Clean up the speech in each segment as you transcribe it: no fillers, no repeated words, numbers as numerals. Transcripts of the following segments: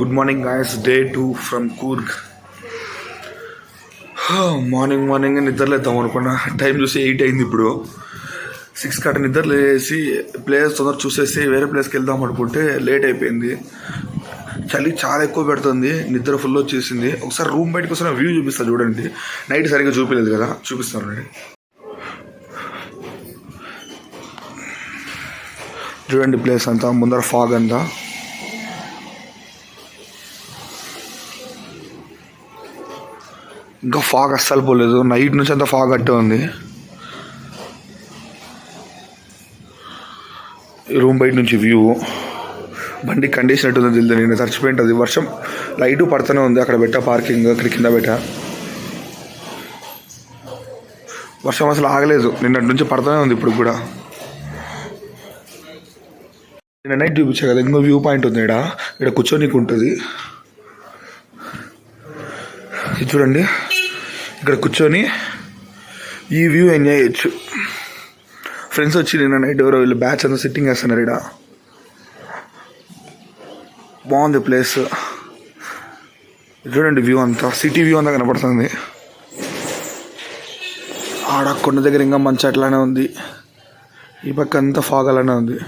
Good morning guys, day 2 from Coorg. Morning నిద్రలేద్దాం అనుకున్నా. Time చూసి 8 అయింది. ఇప్పుడు 6 కట్ట నిద్ర లేసి ప్లేస్ తొందర చూసేసి వేరే ప్లేస్కి వెళ్దాం అనుకుంటే లేట్ అయిపోయింది. చలి చాలా ఎక్కువ పెడుతుంది, నిద్ర ఫుల్ వచ్చేసింది. ఒకసారి రూమ్ బయటకు వస్తున్న వ్యూ చూపిస్తా చూడండి. నైట్ సరిగ్గా చూపించలేదు కదా, చూపిస్తాను చూడండి. ప్లేస్ అంతా ముందర ఫాగ్ అంతా ఇంకా ఫాగ్ అస్సలు పోలేదు. నైట్ నుంచి అంతా ఫాగ్ అట్టే ఉంది. రూమ్ బయట నుంచి వ్యూ, బండి కండిషన్ ఎట్టుందో తెలియదు. నేను తడిచిపోయింటుంది. వర్షం లైటు పడుతూనే ఉంది. అక్కడ పెట్టా పార్కింగ్, అక్కడ కింద పెట్టా. వర్షం అసలు ఆగలేదు, నిన్నటి నుంచి పడుతూనే ఉంది. ఇప్పుడు కూడా నిన్న నైట్ చూపించా కదా, ఇంకో వ్యూ పాయింట్ ఉంది. ఇక్కడ కూర్చోనీకి ఉంటుంది. ఇది చూడండి, ఇక్కడ కూర్చొని ఈ వ్యూ ఎంజాయ్ చేయొచ్చు. ఫ్రెండ్స్ వచ్చి నిన్న నైట్ ఎవరో వీళ్ళు బ్యాచ్ అంతా సిట్టింగ్ వేస్తున్నారు. ఇక్కడ బాగుంది ప్లేస్. చూడండి వ్యూ అంతా, సిటీ వ్యూ అంతా కనపడుతుంది. ఆడ కొండ దగ్గర ఇంకా మంచి అట్లానే ఉంది. ఈ పక్క అంతా ఫాగ్ అలానే ఉంది.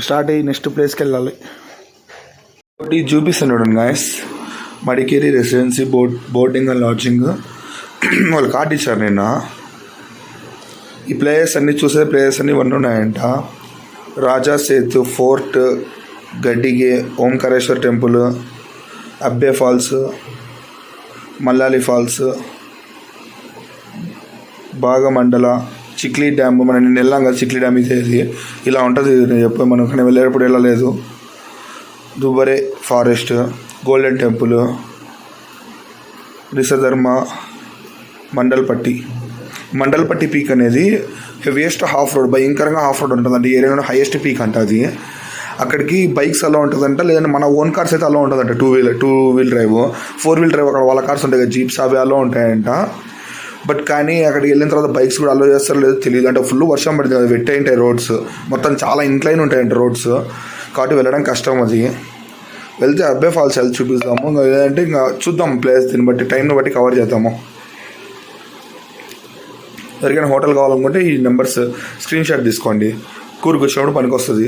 స్టార్ట్ అయ్యి నెక్స్ట్ ప్లేస్కి వెళ్ళాలి. ఒకటి చూపిస్తాను చూడండి guys, Madikeri residency boarding and lodging. వాళ్ళు కార్డు ఇచ్చారు నిన్న. ఈ ప్లేయర్స్ అన్నీ చూసే ప్లేయర్స్ అన్నీ 1 ఉన్నాయంట. రాజా సేతు, ఫోర్ట్, గడ్డిగే, ఓంకారేశ్వర్ టెంపుల్, అబ్బే falls, మల్లాలి falls, Bhagamandala, Chikli dam. మనం నిన్న వెళ్ళాం కదా చిక్లీ డ్యామ్. ఇది ఇలా ఉంటుంది. ఎప్పుడు మనం కానీ వెళ్ళేటప్పుడు వెళ్ళలేదు. దుబరే ఫారెస్ట్, గోల్డెన్ టెంపుల్, రిసధర్మ, మండల్పట్టి పీక్ అనేది హెవియెస్ట్ హాఫ్ రోడ్, భయంకరంగా హాఫ్ రోడ్ ఉంటుంది. అంటే ఏరియాలో హైయెస్ట్ పీక్ అంట అది. అక్కడికి బైక్స్ అలా ఉంటుందంట, లేదంటే మన ఓన్ కార్స్ అయితే అలా ఉంటుందంట. Two wheel drive, 4 wheel drive అక్కడ వాళ్ళ కార్స్ ఉంటాయి కదా, జీప్స్ అవి అలా ఉంటాయంట. బట్ కానీ అక్కడికి వెళ్ళిన తర్వాత బైక్స్ కూడా అలో చేస్తారో లేదో తెలియదు. అంటే ఫుల్ వర్షం పడుతుంది కదా, వెట్ ఉంటాయి రోడ్స్ మొత్తం, చాలా ఇంక్లైన్ ఉంటాయంట రోడ్స్. కాబట్టి వెళ్ళడం కష్టం. అది వెళ్తే అబ్బే ఫాల్స్ వెళ్ళి చూపిస్తాము. ఇంకా లేదంటే ఇంకా చూద్దాం ప్లేస్, దీన్ని బట్టి టైంని బట్టి కవర్ చేద్దాము. ఎవరికైనా హోటల్ కావాలనుకుంటే ఈ నెంబర్స్ స్క్రీన్ షాట్ తీసుకోండి, కూర్గ్ వచ్చినప్పుడు పనికి వస్తుంది.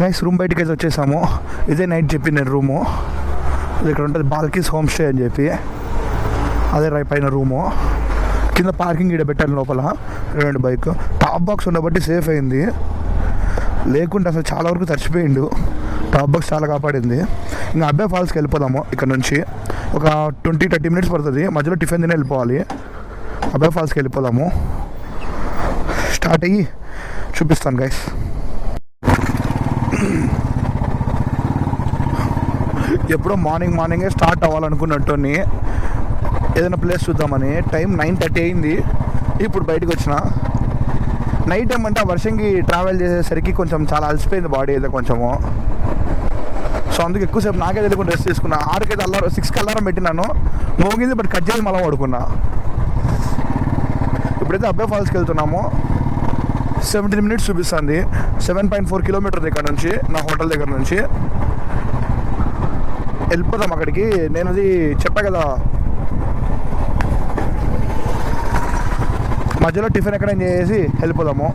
నైస్. రూమ్ బయటికి అయితే వచ్చేసాము. ఇదే నైట్ చెప్పి నేను రూము. ఇక్కడ ఉంటుంది బాల్కీస్ హోమ్ స్టే అని చెప్పి, అదే పైన రూము. కింద పార్కింగ్ ఇక్కడ పెట్టాను, లోపల 2 బైక్. టాప్ బాక్స్ ఉండబట్టి సేఫ్ అయింది, లేకుంటే అసలు చాలా వరకు తడిచిపోయిండు. టాప్ బాక్స్ చాలా కాపాడింది. ఇంకా అబ్బే ఫాల్స్కి వెళ్ళిపోదాము. ఇక్కడ నుంచి ఒక 20-30 మినిట్స్ పడుతుంది. మధ్యలో టిఫిన్ తినే వెళ్ళిపోవాలి. అబ్బే ఫాల్స్కి వెళ్ళిపోదాము. స్టార్ట్ అయ్యి చూపిస్తాను గైస్. ఎప్పుడో మార్నింగే స్టార్ట్ అవ్వాలనుకున్నట్టుని ఏదైనా ప్లేస్ చూద్దామని. టైం 9:30 అయింది. ఇప్పుడు బయటకు వచ్చిన. నైట్ టైం అంటే ఆ వర్షంకి ట్రావెల్ చేసేసరికి కొంచెం చాలా అలసిపోయింది బాడీ అయితే కొంచెము. సో అందుకు ఎక్కువసేపు నాకే తెలియకుండా రెస్ట్ తీసుకున్నా. 6కి అలారం పెట్టినాను, మోగింది. బట్ కట్ చేసి మళ్ళీ పడుకున్నా. ఇప్పుడైతే అబ్బే ఫాల్స్కి వెళ్తున్నాము. 17 మినిట్స్ చూపిస్తుంది. 7.4 కిలోమీటర్స్ ఇక్కడ నుంచి, నా హోటల్ దగ్గర నుంచి. వెళ్ళిపోదాం అక్కడికి. నేను అది చెప్పా కదా, మధ్యలో టిఫిన్ ఎక్కడైనా చేసి వెళ్ళిపోదాము.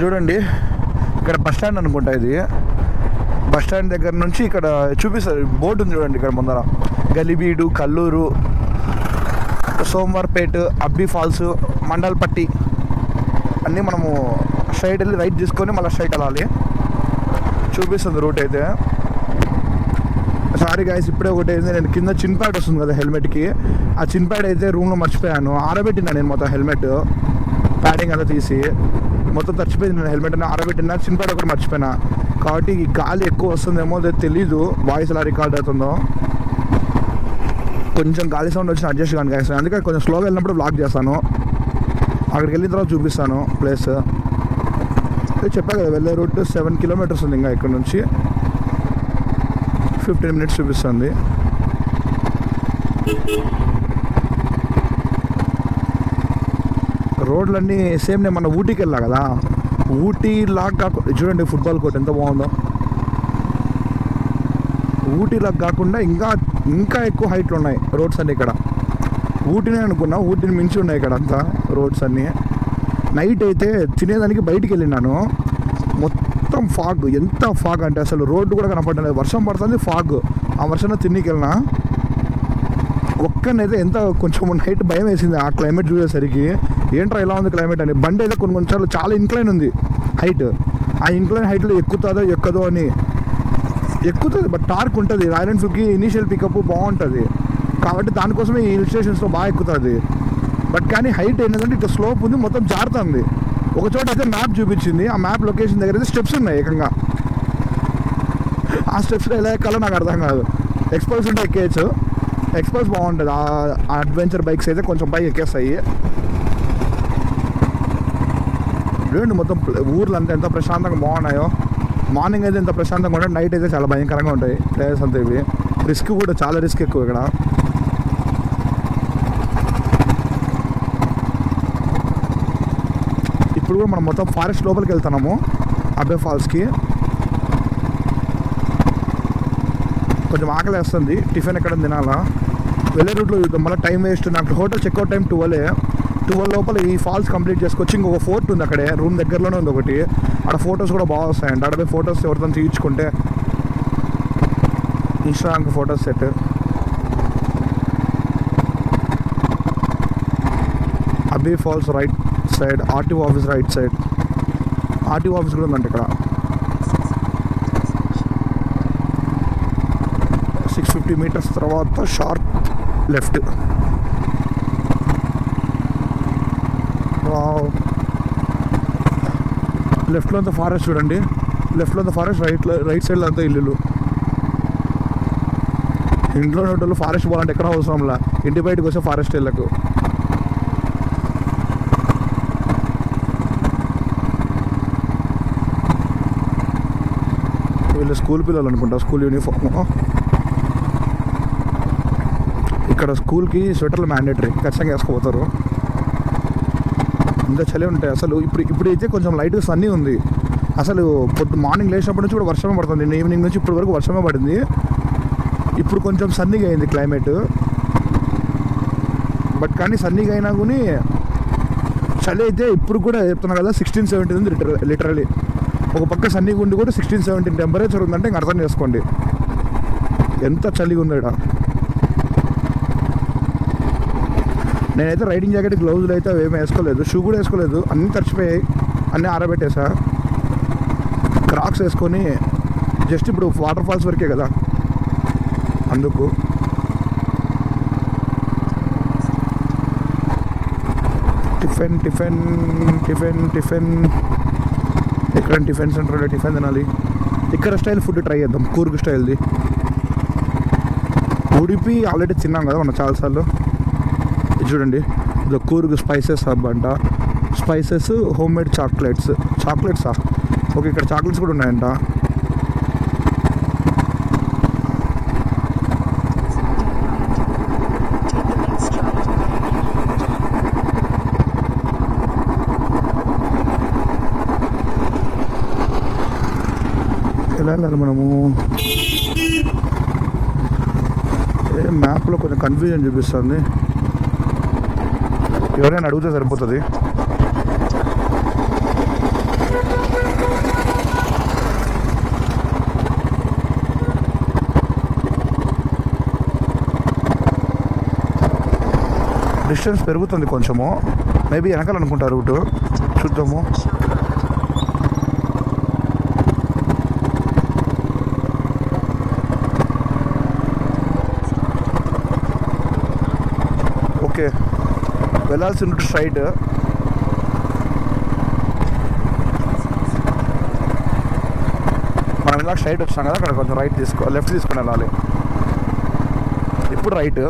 చూడండి, ఇక్కడ బస్ స్టాండ్ అనుకుంటా. ఇది బస్ స్టాండ్ దగ్గర నుంచి ఇక్కడ చూపిస్తారు, బోర్డు ఉంది చూడండి. ఇక్కడ ముందర గలిబీడు, కల్లూరు, సోమవార్పేట, అబ్బి ఫాల్స్, మండల్పట్టి అన్నీ మనము స్ట్రైట్ వెళ్ళి రైట్ తీసుకొని మళ్ళీ స్ట్రైట్ వెళ్ళాలి. చూపిస్తుంది రూట్ అయితే. సారీ గాయస్, ఇప్పుడే ఒకటి అయింది. నేను కింద చిన్ ప్యాడ్ వస్తుంది కదా హెల్మెట్కి, ఆ చిన్ ప్యాడ్ అయితే రూమ్లో మర్చిపోయాను. ఆరబెట్టినా నేను మొత్తం హెల్మెట్ ప్యాడింగ్ అంతా తీసి మొత్తం తడిచిపోయింది. నేను హెల్మెట్ ఆరబెట్టినా, చిన్ ప్యాడ్ ఒకటి మర్చిపోయినా. కాబట్టి ఈ గాలి ఎక్కువ వస్తుందేమో తెలీదు, వాయిస్ ఎలా రికార్డ్ అవుతుందో. కొంచెం గాలి సౌండ్ వచ్చిన అడ్జస్ట్ కానీ గాయస్. అందుకే కొంచెం స్లోగా వెళ్ళినప్పుడు బ్లాక్ చేస్తాను. అక్కడికి వెళ్ళిన తర్వాత చూపిస్తాను ప్లేస్. చెప్పా కదా, వెళ్ళే రూట్ 7 కిలోమీటర్స్ ఉంది. ఇంకా ఇక్కడ నుంచి 15 మినిట్స్ చూపిస్తుంది. రోడ్లన్నీ సేమ్ నేను మన ఊటీకి వెళ్ళా కదా, ఊటీ లాగా కాకుండా చూడండి ఫుట్బాల్ కోర్ట్ ఎంత బాగుందో. ఊటీలాగా కాకుండా ఇంకా ఇంకా ఎక్కువ హైట్లు ఉన్నాయి రోడ్స్ అన్నీ ఇక్కడ. ఊటీనే అనుకున్నా, ఊటీని మించి ఉన్నాయి ఇక్కడ అంతా రోడ్స్ అన్నీ. నైట్ అయితే తినేదానికి బయటికి వెళ్ళినాను, మొత్తం ఫాగ్. ఎంత ఫాగ్ అంటే అసలు రోడ్డు కూడా కనపడలేదు. వర్షం పడుతుంది, ఫాగ్. ఆ వర్షంలో తిన్నికి వెళ్ళినా ఒక్కనైతే ఎంత కొంచెం నైట్ భయం వేసింది ఆ క్లైమేట్ చూసేసరికి. ఏంట్రా ఇలా ఉంది క్లైమేట్ అని. బండి అయితే కొన్ని కొన్నిసార్లు చాలా ఇంక్లైన్ ఉంది హైట్. ఆ ఇంక్లైన్ హైట్లో ఎక్కుతుందో ఎక్కదో అని. ఎక్కుతుంది బట్ టార్క్ ఉంటుంది. రాయల్ ఎన్ఫీల్డ్కి ఇనీషియల్ పికప్ బాగుంటుంది కాబట్టి దానికోసమే ఈ హిల్ స్టేషన్స్లో బాగా ఎక్కుతుంది. బట్ కానీ హైట్ ఏంటంటే ఇట్లా స్లోప్ ఉంది, మొత్తం జారుతుంది. ఒక చోట అయితే మ్యాప్ చూపించింది, ఆ మ్యాప్ లొకేషన్ దగ్గర అయితే స్టెప్స్ ఉన్నాయి ఏకంగా. ఆ స్టెప్స్లో ఎలా ఎక్కాలో నాకు అర్థం కాదు. ఎక్స్పల్స్ ఉంటే ఎక్కేయచ్చు, ఎక్స్పల్స్ బాగుంటుంది. ఆ అడ్వెంచర్ బైక్స్ అయితే కొంచెం పైకి ఎక్కేస్తాయి. చూడండి మొత్తం ఊర్లు అంతా ఎంత ప్రశాంతంగా బాగున్నాయో. మార్నింగ్ అయితే ఎంత ప్రశాంతంగా ఉంటాయి, నైట్ అయితే చాలా భయంకరంగా ఉంటాయి ప్లేయర్స్ అంతా. ఇవి రిస్క్ కూడా చాలా రిస్క్ ఎక్కువ ఇక్కడ. ఇప్పుడు కూడా మనం మొత్తం ఫారెస్ట్ లోపలికి వెళ్తున్నాము అబ్బే ఫాల్స్కి. కొంచెం ఆకలి వేస్తుంది, టిఫిన్ ఎక్కడ తినాలా. వెళ్ళే రూట్లో చూద్దాం, మళ్ళీ టైం వేస్ట్. నాకు హోటల్ చెక్అవుట్ టైం 12 లోపల ఈ ఫాల్స్ కంప్లీట్ చేసుకొచ్చి ఇంకొక ఫోర్ట్ ఉంది అక్కడే, రూమ్ దగ్గరలోనే ఉంది ఒకటి. అక్కడ ఫొటోస్ కూడా బాగా వస్తాయండి. అక్కడ ఫొటోస్ ఎవరితో తీయించుకుంటే ఇన్స్టాగ్రామ్కి ఫొటోస్ సెట్. అబ్బే falls right side, RTO office right side. RTO office కూడా ఉందంట ఇక్కడ. 650 మీటర్స్ తర్వాత షార్ప్ లెఫ్ట్. లెఫ్ట్లో అంతా ఫారెస్ట్ చూడండి, లెఫ్ట్లో అంతా ఫారెస్ట్, రైట్ సైడ్లో అంతా ఇల్లులు. ఇంట్లో ఉన్నోళ్ళు ఫారెస్ట్ పోవాలంటే ఎక్కడ అవసరంలా, ఇంటి బయటకు వస్తే ఫారెస్ట్ ఇళ్ళకు. వీళ్ళు స్కూల్ పిల్లలు అనుకుంటా, స్కూల్ యూనిఫామ్. ఇక్కడ స్కూల్కి స్వెటర్లు మ్యాండేటరీ, ఖచ్చితంగా వేసుకోపోతారు. ఇంకా చలి ఉంటాయి అసలు. ఇప్పుడైతే కొంచెం లైట్గా సన్నీ ఉంది. అసలు మార్నింగ్ లేచినప్పటి నుంచి కూడా వర్షమే పడుతుంది. నిన్న ఈవినింగ్ నుంచి ఇప్పటి వరకు వర్షమే పడింది. ఇప్పుడు కొంచెం సన్నీగా అయింది క్లైమేట్. బట్ కానీ సన్నీగా అయినా కానీ చలి అయితే ఇప్పుడు కూడా చెప్తున్నా కదా 16-17 ఉంది లిటరలీ. ఒక పక్క సన్నీగా ఉండి కూడా 16-17 టెంపరేచర్ ఉందంటే ఇంకా అర్థం చేసుకోండి ఎంత చలిగా ఉంది ఇక్కడ. నేనైతే రైడింగ్ జాకెట్, గ్లౌజులు అయితే అవేమీ వేసుకోలేదు, షూ కూడా వేసుకోలేదు. అన్నీ తడిచిపోయాయి, అన్నీ ఆరబెట్టేసా. క్రాక్స్ వేసుకొని జస్ట్ ఇప్పుడు వాటర్ ఫాల్స్ వరకే కదా అందుకు. టిఫిన్ టిఫిన్ టిఫిన్ టిఫిన్ ఎక్కడ టిఫిన్ సెంటర్లో టిఫిన్ తినాలి. ఇక్కడ స్టైల్ ఫుడ్ ట్రై చేద్దాం, కూర్గ్ స్టైల్ది. ఉడిపి ఆల్రెడీ తిన్నాం కదా మనం చాలాసార్లు. చూడండి ఇది కూర్గ్ స్పైసెస్ హబ్ అంట. స్పైసెస్, హోమ్ మేడ్ చాక్లెట్సా? ఓకే, ఇక్కడ చాక్లెట్స్ కూడా ఉన్నాయంట. ఎలా వెళ్ళాలి మనము? మ్యాప్లో కొంచెం కన్ఫ్యూజన్ చూపిస్తుంది, ఎవరైనా అడిగితే సరిపోతుంది. డిస్టెన్స్ పెరుగుతుంది కొంచెము, మేబీ వెనకాలనుకుంటా రూటు, చూద్దాము. ఓకే, వెళ్ళాల్సిన రూట్ స్ట్రైట్. మనం ఇలా స్ట్రైట్ వచ్చాం కదా, అక్కడ కొంచెం లెఫ్ట్ తీసుకొని వెళ్ళాలి. ఇప్పుడు రైట్.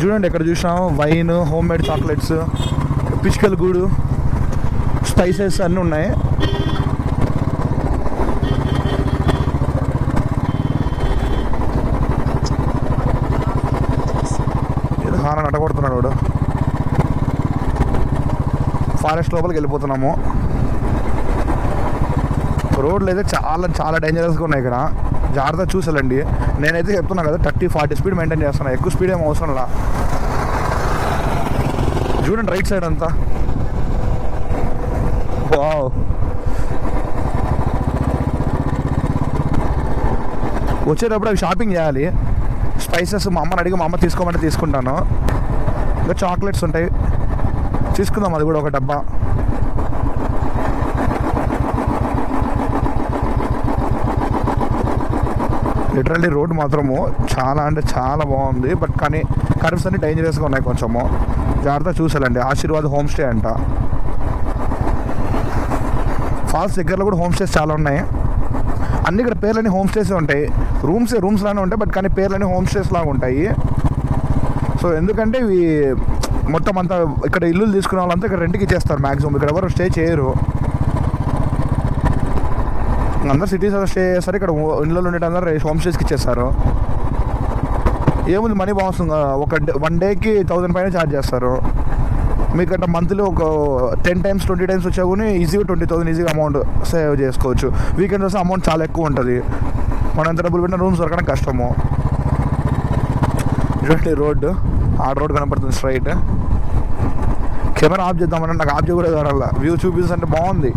చూడండి ఎక్కడ చూసినాం వైన్, హోమ్ మేడ్ చాక్లెట్స్, పిచ్కల్ గూడు, స్పైసెస్ అన్నీ ఉన్నాయి. ఫారెస్ట్ లోపలికి వెళ్ళిపోతున్నాము. రోడ్లు అయితే చాలా చాలా డేంజరస్గా ఉన్నాయి ఇక్కడ, జాగ్రత్తగా చూసాలండి. నేనైతే చెప్తున్నాను కదా 30-40 స్పీడ్ మెయింటైన్ చేస్తున్నాను, ఎక్కువ స్పీడ్ ఏం అవసరంలా. చూడండి రైట్ సైడ్ అంతా, వావ్. వచ్చేటప్పుడు అవి షాపింగ్ చేయాలి. స్పైసెస్ మా అమ్మని అడిగి మా అమ్మ తీసుకోమంటే తీసుకుంటాను. ఇంకా చాక్లెట్స్ ఉంటాయి, తీసుకుందాం అది కూడా ఒక డబ్బా. లిటరల్లీ రోడ్ మాత్రము చాలా అంటే చాలా బాగుంది. బట్ కానీ కర్వ్స్ అన్ని డేంజరస్గా ఉన్నాయి, కొంచెము జాగ్రత్త చూసాలండి. ఆశీర్వాద్ హోమ్ స్టే అంట. ఫాల్స్ దగ్గరలో కూడా హోమ్ స్టేస్ చాలా ఉన్నాయి. అన్ని ఇక్కడ పేర్లన్నీ హోమ్ స్టేస్ ఉంటాయి, రూమ్స్ లానే ఉంటాయి, బట్ కానీ పేర్లన్నీ హోమ్ స్టేస్ లాగా ఉంటాయి. సో ఎందుకంటే ఇవి మొత్తం అంతా ఇక్కడ ఇల్లులు తీసుకునే వాళ్ళంతా ఇక్కడ రెంట్కి ఇచ్చేస్తారు మ్యాక్సిమం, ఇక్కడ ఎవరు స్టే చేయరు. అందరు సిటీస్ స్టే చేస్తారు, ఇక్కడ ఇళ్ళలో ఉండేటి అందరూ హోమ్ స్టేస్కి ఇచ్చేస్తారు. ఏముంది మనీ బాగుంది, ఒక 1 డేకి 1000 పైన ఛార్జ్ చేస్తారు. మీకు అంటే మంత్లీ ఒక 10 times 20 times వచ్చా కూడా ఈజీగా 20,000 ఈజీగా అమౌంట్ సేవ్ చేసుకోవచ్చు. వీకెండ్స్ వస్తే అమౌంట్ చాలా ఎక్కువ ఉంటుంది, మనం ఎంత డబ్బులు పెట్టిన రూమ్స్ దొరకడం కష్టము. ఇటువంటి రోడ్డు, ఆ రోడ్ కనపడుతుంది స్ట్రైట్. కెమెరా ఆఫ్ చేద్దామని నాకు ఆఫ్ చేయకూడదు, అలా వ్యూ చూపిస్తుంటే బాగుంది.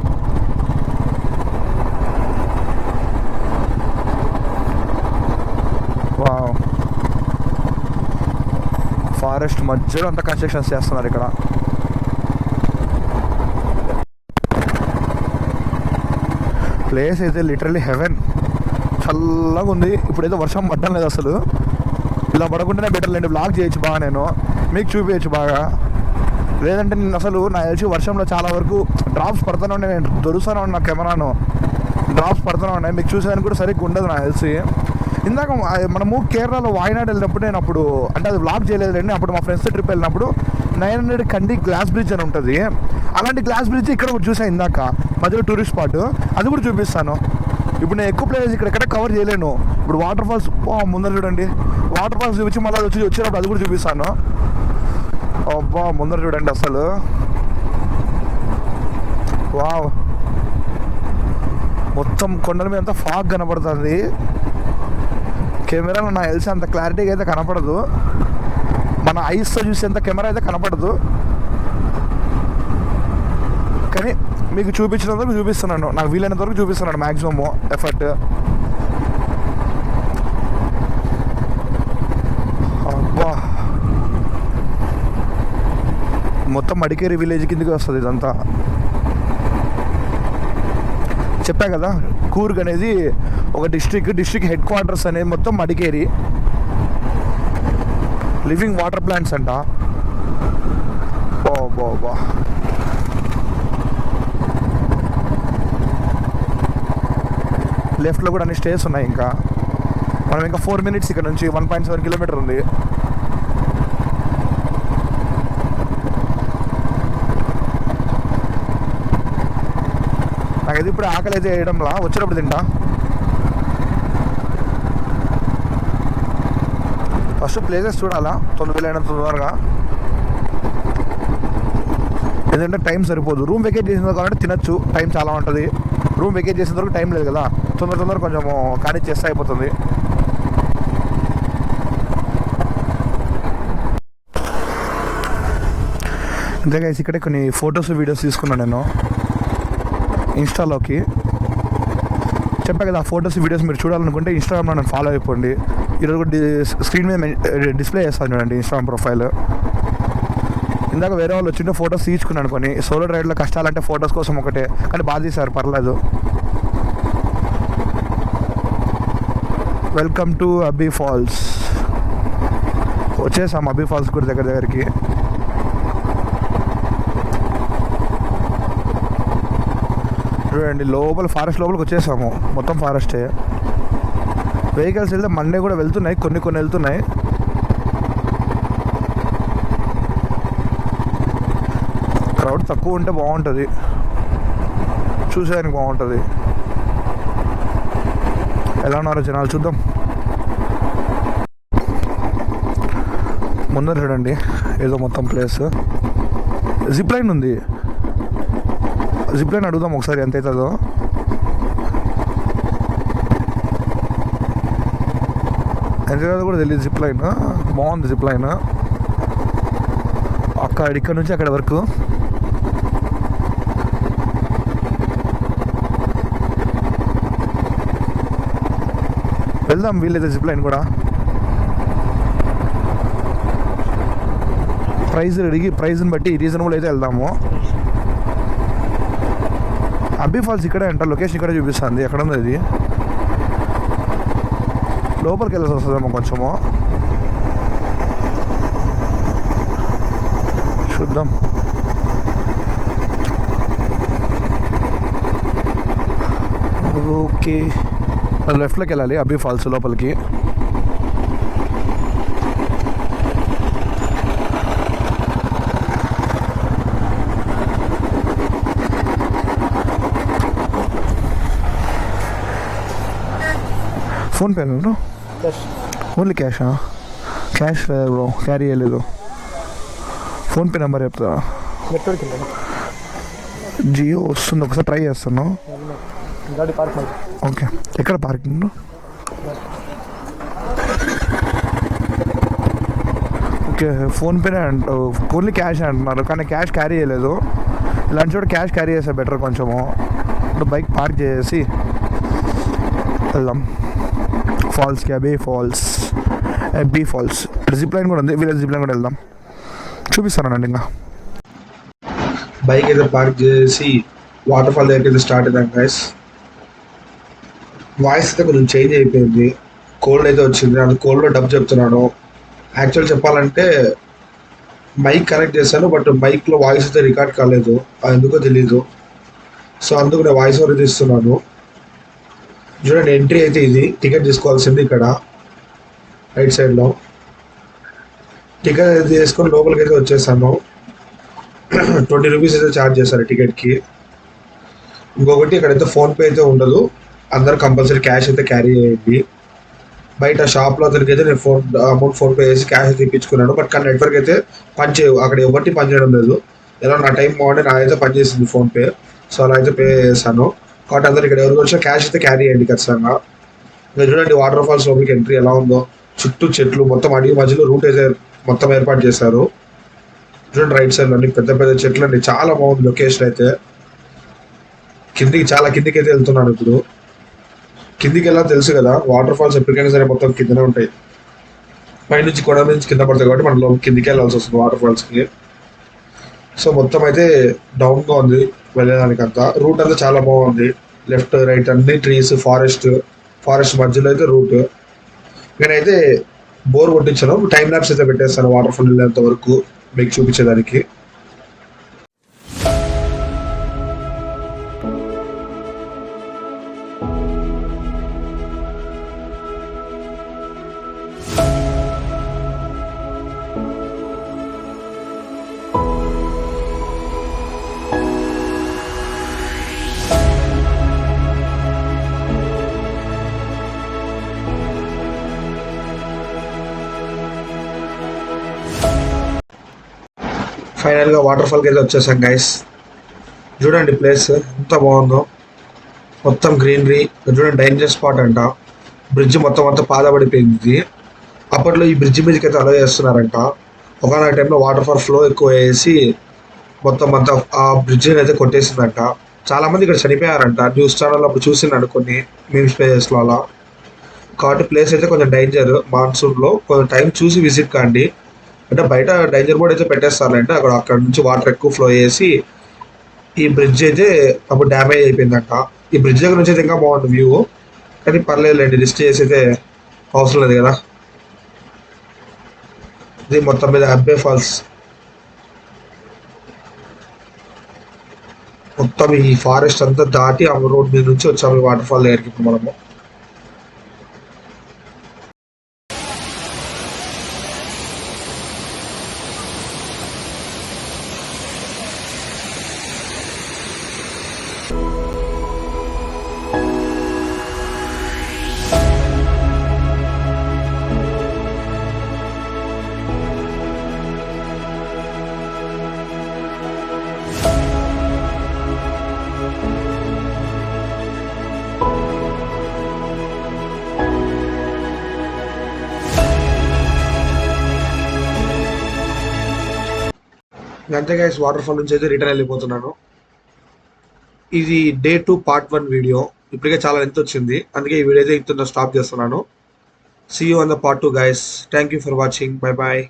వావ్, ఫారెస్ట్ మధ్యలో అంతా కన్స్ట్రక్షన్స్ చేస్తున్నారు ఇక్కడ. ప్లేస్ అయితే లిటరల్లీ హెవెన్, చల్లగా ఉంది. ఇప్పుడైతే వర్షం పడడం లేదు అసలు, ఇలా పడకుండానే బెటర్ లేండి, బ్లాగ్ చేయొచ్చు బాగా, నేను మీకు చూపించచ్చు బాగా. లేదంటే నేను అసలు నాకు తెలిసి వర్షంలో చాలా వరకు డ్రాప్స్ పడుతూనే ఉన్నాయి, నేను దొరుకుతూనే ఉన్నా కెమెరాను, డ్రాప్స్ పడుతూనే ఉన్నాయి. మీకు చూసేదానికి కూడా సరిగ్గా ఉండదు నాకు తెలిసి. ఇందాక మనము కేరళలో వాయనాడ్ వెళ్ళినప్పుడు నేను అప్పుడు అంటే అది బ్లాగ్ చేయలేదులేండి, అప్పుడు మా ఫ్రెండ్స్ ట్రిప్ వెళ్ళినప్పుడు 900 కండి గ్లాస్ బ్రిడ్జ్ అని ఉంటుంది. అలాంటి గ్లాస్ బ్రిడ్జ్ ఇక్కడ కూడా చూసాను ఇందాక, మధ్యలో టూరిస్ట్ స్పాట్, అది కూడా చూపిస్తాను. ఇప్పుడు నేను ఎక్కువ ప్లేస్ ఇక్కడ కవర్ చేయలేను. ఇప్పుడు వాటర్ ఫాల్స్ ముందర చూడండి, వాటర్ ఫాల్స్ చూపించి మళ్ళీ వచ్చినప్పుడు అది కూడా చూపిస్తాను. అబ్బా ముందర చూడండి అసలు, వావ్. మొత్తం కొండల మీద అంతా ఫాగ్ కనపడుతుంది. కెమెరాలో నాకు తెలిసి అంత క్లారిటీగా అయితే కనపడదు, మన ఐస్తో చూసేంత కెమెరా అయితే కనపడదు. కానీ మీకు చూపించినంత వరకు చూపిస్తున్నాను, నాకు వీలైనంత వరకు చూపిస్తున్నాను మ్యాక్సిమమ్ ఎఫర్ట్. అబ్బా మొత్తం మడికేరి విలేజ్ కిందకి వస్తుంది ఇదంతా. చెప్పా కదా కూర్గ్ అనేది ఒక డిస్ట్రిక్ట్ హెడ్ క్వార్టర్స్ అనేది మొత్తం మడికేరి. లివింగ్ వాటర్ ప్లాంట్స్ అంట. బా లెఫ్ట్లో కూడా అన్ని స్టేస్ ఉన్నాయి. ఇంకా మనం ఇంకా 4 minutes ఇక్కడ నుంచి 1.7 kilometer ఉంది. నాకైతే ఇప్పుడు ఆకలి అయితే వేయడంలా, వచ్చినప్పుడు తింటా. ఫస్ట్ ప్లేసెస్ చూడాలా తొందరగా, ఎందుకంటే టైం సరిపోదు. రూమ్ వెకేట్ చేసిన కాబట్టి తినచ్చు, టైం చాలా ఉంటుంది. రూమ్ వెకేట్ చేసిన వరకు టైం లేదు కదా, తొందర కొంచెము కానీ చేస్తే అయిపోతుంది. అంతే గైస్, ఇక్కడే కొన్ని ఫొటోస్ వీడియోస్ తీసుకున్నాను నేను ఇన్స్టాలోకి. చెప్పా కదా, ఆ ఫొటోస్ వీడియోస్ మీరు చూడాలనుకుంటే ఇన్స్టాగ్రామ్లో నన్ను ఫాలో అయిపోండి. ఈరోజు కూడా స్క్రీన్ మీద డిస్ప్లే చేస్తాను చూడండి ఇన్స్టాగ్రామ్ ప్రొఫైల్. ఇందాక వేరే వాళ్ళు వచ్చింటే ఫొటోస్ తీసుకున్నాను కొన్ని. సోలో రైడ్లో కష్టాలంటే ఫొటోస్ కోసం ఒకటే, కానీ బాగా తీశారు, పర్లేదు. Welcome to Abbey Falls. వచ్చేసాం అబ్బీ ఫాల్స్ కూడా దగ్గరికి. చూడండి లోపల ఫారెస్ట్ లోపలికి వచ్చేసాము, మొత్తం ఫారెస్టే. వెహికల్స్ వెళ్తే మండే కూడా వెళ్తున్నాయి, కొన్ని వెళ్తున్నాయి. క్రౌడ్ తక్కువ ఉంటే బాగుంటుంది, చూసేదానికి బాగుంటుంది. ఎలా ఉన్నారో జనాలు చూద్దాం. ముందర చూడండి ఏదో మొత్తం ప్లేస్, జిప్ లైన్ ఉంది. జిప్ లైన్ అడుగుదాం ఒకసారి ఎంత అవుతుందో. ఎంత అవుతుందో కూడా తెలియదు. జిప్ లైన్ బాగుంది. జిప్ లైన్ ఇక్కడ నుంచి అక్కడ వరకు. వెళ్దాం వీలైతే జిప్ లైన్ కూడా. ప్రైజ్ని బట్టి రీజనబుల్ అయితే వెళ్దాము. అబ్బీ ఫాల్స్ ఇక్కడే అంట. లొకేషన్ ఇక్కడే చూపిస్తుంది. ఎక్కడ ఉంది అది? లోపలికి వెళ్ళాల్సి వస్తుందేమో కొంచెము. చూద్దాం. ఓకే, లెఫ్ట్లోకి వెళ్ళాలి అబ్బీ ఫాల్స్ లోపలికి. PhonePe bro? ఓన్లీ క్యాషా? క్యాష్ లేదు బ్రో, క్యారీ చేయలేదు. ఫోన్పే నెంబర్ చెప్తా. జియో వస్తుంది, ఒకసారి ట్రై చేస్తాను. ఓకే, ఎక్కడ పార్కింగ్? ఓకే, ఫోన్పేనే అంట. ఓన్లీ క్యాష్ అంటున్నారు, కానీ క్యాష్ క్యారీ చేయలేదు. ఇలాంటి చోట క్యాష్ క్యారీ చేస్తే బెటర్ కొంచెము. ఇప్పుడు బైక్ పార్క్ చేసి వెళ్దాం ఫాల్స్కి. అబ్బీ ఫాల్స్ జిప్ లైన్ కూడా ఉంది. విలేజ్ జిప్ లైన్ కూడా వెళ్దాం, చూపిస్తానండి. ఇంకా బైక్ అయితే పార్క్ చేసి వాటర్ ఫాల్ దగ్గర అయితే స్టార్ట్ అయ్యాం గైస్. వాయిస్ అయితే కొంచెం చేంజ్ అయిపోయింది. కోల్డ్ అయితే వచ్చింది. అది కోల్డ్లో డబ్ చెప్తున్నాను. యాక్చువల్ చెప్పాలంటే మైక్ కనెక్ట్ చేశాను, బట్ మైక్లో వాయిస్ అయితే రికార్డ్ కాలేదు. అది ఎందుకో తెలీదు. సో అందుకు నేను వాయిస్ ఓవర్ ఇస్తున్నాను. చూడండి, ఎంట్రీ అయితే ఇది. టికెట్ తీసుకోవాల్సింది ఇక్కడ రైట్ సైడ్లో. టికెట్ అయితే తీసుకొని లోపలికి అయితే వచ్చేసాను. 20 రూపీస్ అయితే ఛార్జ్ చేస్తారు టికెట్కి. ఇంకొకటి ఇక్కడైతే ఫోన్పే అయితే ఉండదు. అందరూ కంపల్సరీ క్యాష్ అయితే క్యారీ చేయండి. బయట షాప్లో అతనికి అయితే నేను అమౌంట్ ఫోన్పే చేసి క్యాష్ అయితే ఇప్పించుకున్నాను. బట్ కానీ నెట్వర్క్ అయితే అక్కడ ఎవరికి పని చేయడం లేదు. ఎలా నా టైం బాగుంటే నా అయితే పని చేసింది ఫోన్పే. సో అలా అయితే పే చేశాను. కాబట్టి అందరు ఇక్కడ ఎవరికి వచ్చినా క్యాష్ అయితే క్యారీ చేయండి ఖచ్చితంగా. ఇంకా చూడండి వాటర్ ఫాల్స్ లోపలికి ఎంట్రీ ఎలా ఉందో. చుట్టూ చెట్లు, మొత్తం అడిగి మధ్యలో రూట్ అయితే మొత్తం ఏర్పాటు చేశారు. చూడండి రైట్ సైడ్లో అన్ని పెద్ద పెద్ద చెట్లు అండి. చాలా బాగుంది లొకేషన్ అయితే. చాలా కిందికి అయితే వెళ్తున్నాను ఇప్పుడు. కిందికి వెళ్ళా తెలుసు కదా, వాటర్ ఫాల్స్ ఎప్పటికైనా సరే మొత్తం కిందనే ఉంటాయి. పైనుంచి కొండ నుంచి కింద పడతాయి కాబట్టి మనం కిందికి వెళ్ళాల్సి వస్తుంది వాటర్ ఫాల్స్కి. సో మొత్తం అయితే డౌన్గా ఉంది వెళ్ళేదానికి. అంతా రూట్ అంతా చాలా బాగుంది. లెఫ్ట్ రైట్ అన్ని ట్రీస్, ఫారెస్ట్ మధ్యలో అయితే రూట్. నేనైతే బోర్ కొట్టించాను. టైం ల్యాప్స్ అయితే పెట్టేస్తాను వాటర్ ఫాల్ వెళ్ళేంత వరకు మీకు చూపించేదానికి. ఫైనల్గా వాటర్ ఫాల్కి అయితే వచ్చేసాం గైస్. చూడండి ప్లేస్ ఎంత బాగుందో. మొత్తం గ్రీనరీ. చూడండి డేంజర్ స్పాట్ అంట. బ్రిడ్జ్ మొత్తం అంతా పాదపడిపోయింది. అప్పట్లో ఈ బ్రిడ్జ్ మీదకి అయితే అలో చేస్తున్నారంట. ఒకనొక టైంలో వాటర్ ఫాల్ ఫ్లో ఎక్కువ వేసి మొత్తం అంతా ఆ బ్రిడ్జిని అయితే కొట్టేసిందంట. చాలామంది ఇక్కడ చనిపోయారంట. న్యూస్ ఛానల్ అప్పుడు చూసినాడు కొన్ని మీమ్స్ పేజెస్లో అలా. కాబట్టి ప్లేస్ అయితే కొంచెం డేంజర్. మాన్సూన్లో కొంచెం టైం చూసి విజిట్ కాండి. అంటే బయట డేంజర్ బోర్డ్ అయితే పెట్టేస్తారంటే అక్కడ నుంచి వాటర్ ఎక్కువ ఫ్లో చేసి ఈ బ్రిడ్జ్ అయితే అప్పుడు డ్యామేజ్ అయిపోయిందంట. ఈ బ్రిడ్జ్ దగ్గర నుంచి అయితే ఇంకా బాగుంటుంది వ్యూ. కానీ పర్లేదులేండి, రిస్క్ చేసి అయితే అవసరం లేదు కదా. ఇది మొత్తం మీద అబ్బే ఫాల్స్. మొత్తం ఈ ఫారెస్ట్ అంతా దాటి ఆ రోడ్ మీద నుంచి వచ్చాము ఈ వాటర్ ఫాల్ దగ్గరికి ఇప్పుడు మనము. అంతే గైస్, వాటర్ ఫాల్ నుంచి అయితే రిటర్న్ వెళ్ళిపోతున్నాను. ఇది డే 2 పార్ట్ 1 వీడియో. ఇప్పటికే చాలా లెంత్ వచ్చింది, అందుకే ఈ వీడియో అయితే ఇంత స్టాప్ చేస్తున్నాను. See you on the part 2 guys. Thank you for watching. Bye bye.